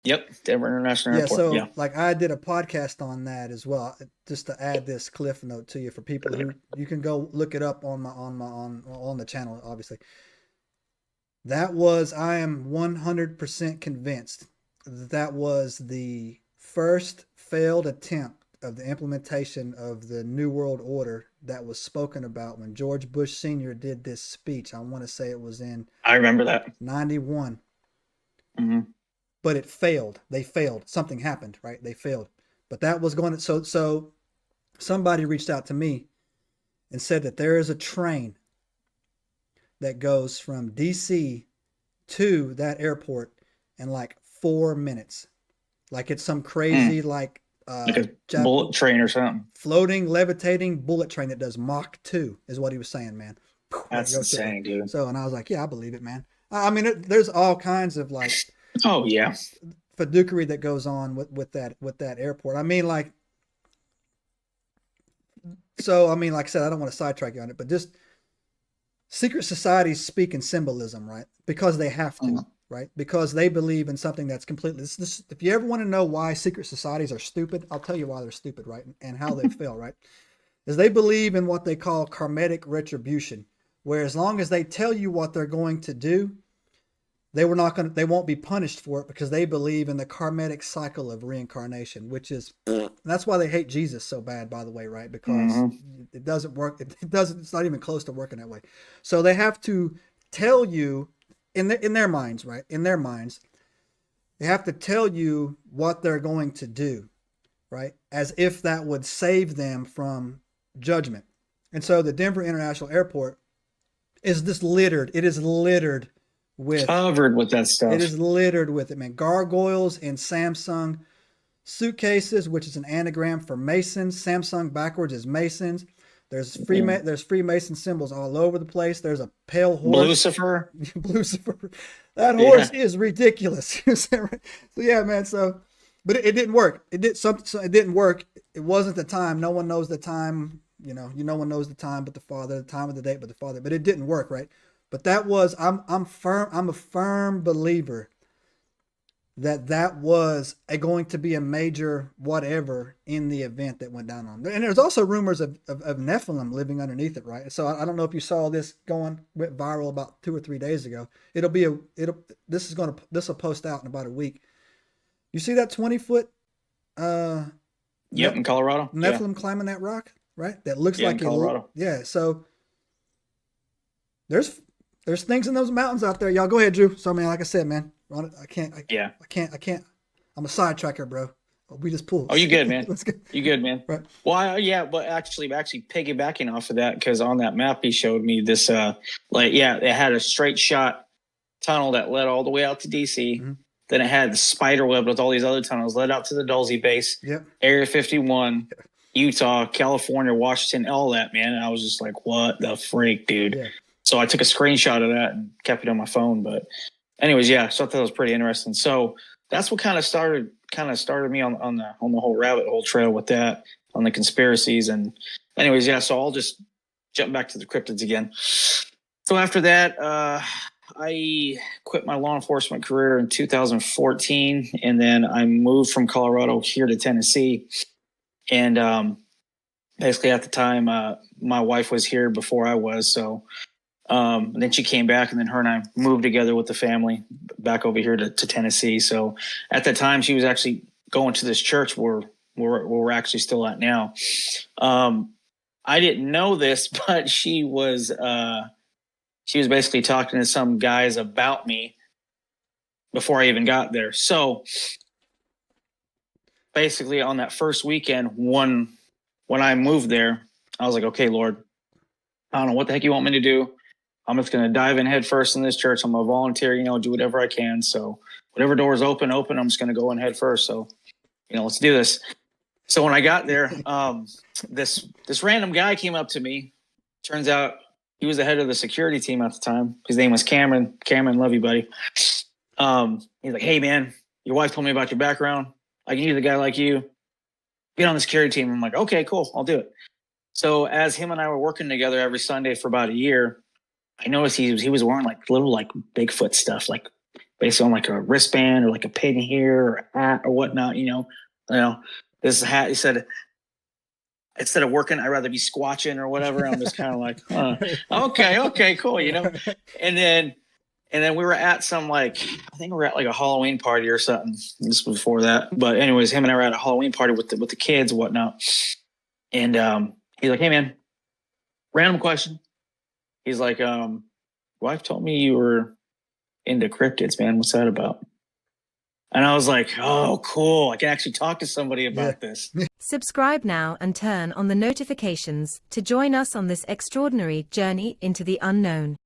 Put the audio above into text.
Yep, Denver International Yeah, Airport. Yeah. so like I did a podcast on that as well, just to add this cliff note to you for people who you can go look it up on the channel, obviously. That was I am 100% convinced that was the first failed attempt of the implementation of the New World Order that was spoken about when George Bush Sr. did this speech. I want to say it was in I remember that. 91, Hmm. but it failed. They failed. Something happened, right? They failed. But that was going to so somebody reached out to me and said that there is a train that goes from DC to that airport in like 4 minutes. Like it's some Mm. crazy like Like a bullet train or something. floating, levitating bullet train that does Mach 2 is what he was saying, man. That That's goes through there. insane, dude. So, and I was like, yeah, I believe it, man. I mean, there's all kinds of like Oh yeah. fiduciary that goes on with that airport. I mean, like, so I mean, like I said, I don't want to sidetrack you on it, but just secret societies speak in symbolism, right? Because they have to, Mhm. right? Because they believe in something that's completely. If you ever want to know why secret societies are stupid, I'll tell you why they're stupid, right? And how they fail, right? Is they believe in what they call karmic retribution, where as long as they tell you what they're going to do, they won't be punished for it because they believe in the karmic cycle of reincarnation, which is that's why they hate Jesus so bad, by the way, right? Because Mhm. it doesn't work. It doesn't. It's not even close to working that way. So they have to tell you in their minds, right? In their minds, they have to tell you what they're going to do, right? As if that would save them from judgment. And so the Denver International Airport is just littered. It is littered with Covered with that it stuff. is littered with it, man. Gargoyles and Samsung suitcases, which is an anagram for Masons. Samsung backwards is Masons. Yeah. There's Freemason symbols all over the place. There's a pale horse, Lucifer. Lucifer. That horse Yeah. is ridiculous. So yeah, man. So, but it didn't work. It did something. So it didn't work. It wasn't the time. No one knows the time. No one knows the time, but the Father. The time of the date, but the Father. But it didn't work, right? But that was. I'm firm. I'm a firm believer that was going to be a major whatever in the event that went down on. And there's also rumors of Nephilim living underneath it, right? So I don't know if you saw this went viral about 2 or 3 days ago. This will post out in about a week. You see that 20 foot uh Yep. ne- In Colorado. Yeah. Nephilim climbing that rock, right? That looks Yeah. In like Colorado. yeah. So there's there's things in those mountains out there. Y'all go ahead, Drew. So man, like I said, man, Yeah. I can't. I'm a sidetracker, bro. We just pull. Oh, you good, man. Let's go. You good, man. Right. Well, yeah, but actually piggybacking off of that, because on that map he showed me this, yeah, it had a straight shot tunnel that led all the way out to DC. Mm-hmm. Then it had the spider web with all these other tunnels led out to the Dulce base, Yep. Area 51, Utah, California, Washington, all that, man. And I was just like, what the freak, dude? Yeah. So I took a screenshot of that and kept it on my phone. But anyways, yeah, so I thought that was pretty interesting. So that's what kind of started me on the whole rabbit hole trail with that, on the conspiracies. And anyways, yeah, so I'll just jump back to the cryptids again. So after that, I quit my law enforcement career in 2014, and then I moved from Colorado here to Tennessee. And basically at the time, my wife was here before I was, so then she came back, and then her and I moved together with the family back over here to Tennessee. So at that time, she was actually going to this church where we're actually still at now. I didn't know this, but she was basically talking to some guys about me before I even got there. So basically, on that first weekend, when I moved there, I was like, okay, Lord, I don't know what the heck you want me to do. I'm just going to dive in head first in this church. I'm going to volunteer, do whatever I can. So whatever doors open. I'm just going to go in head first. So, let's do this. So when I got there, this random guy came up to me. Turns out he was the head of the security team at the time. His name was Cameron. Cameron, love you, buddy. He's like, hey, man, your wife told me about your background. I can use a guy like you. Get on the security team. I'm like, okay, cool. I'll do it. So as him and I were working together every Sunday for about a year, I noticed he was wearing like little like Bigfoot stuff, like based on like a wristband or like a pin here or a hat or whatnot. This hat. He said, instead of working, I'd rather be squatching or whatever. I'm just kind of like, okay, cool, And then we were at some I think we were at like a Halloween party or something. This was before that, but anyways, him and I were at a Halloween party with the kids and whatnot. And he's like, "Hey man, random question." He's like, "Wife told me you were into cryptids, man. What's that about?" And I was like, "Oh, cool! I can actually talk to somebody about this." Subscribe now and turn on the notifications to join us on this extraordinary journey into the unknown.